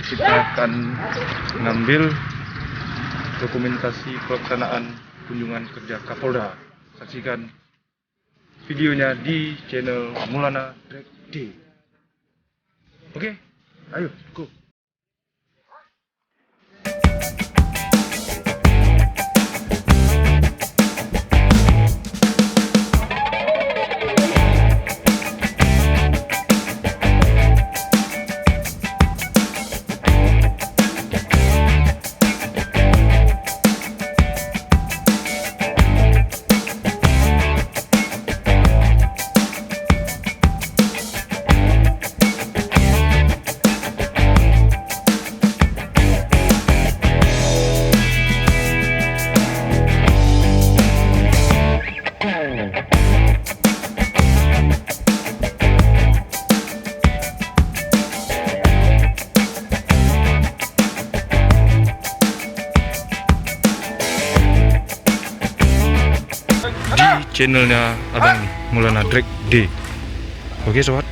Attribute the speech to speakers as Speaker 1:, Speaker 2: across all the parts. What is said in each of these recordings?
Speaker 1: kita akan mengambil dokumentasi pelaksanaan kunjungan kerja Kapolda. Saksikan videonya di channel Maulana Drag D. Oke, ayo go. Channelnya abang nih, Maulana Drag D. Oke sobat.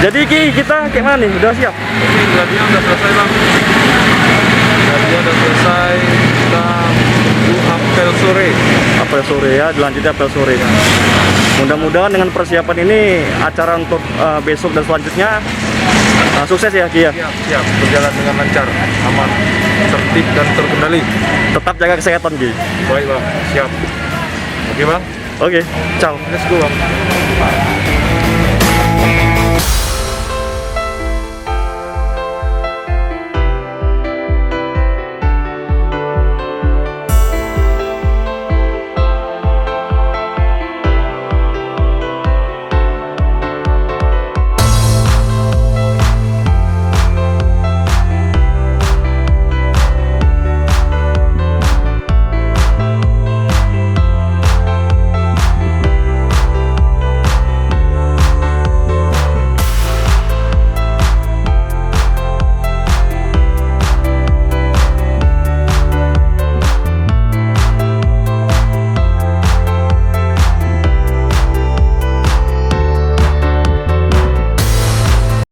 Speaker 2: Jadi Ki, kita kayak mana nih? Udah siap?
Speaker 1: Ini gladinya udah selesai bang. Gladinya udah selesai. Kita tunggu apel sore.
Speaker 2: Apel apel sore ya, dilanjutnya apel sore. Mudah-mudahan dengan persiapan ini acara untuk besok dan selanjutnya sukses ya Ki ya.
Speaker 3: Siap, berjalan dengan lancar, aman, tertib dan terkendali.
Speaker 2: Tetap jaga kesehatan Ki.
Speaker 3: Baik bang, siap. Oke bang,
Speaker 2: Oke, ciao.
Speaker 3: let's go bang.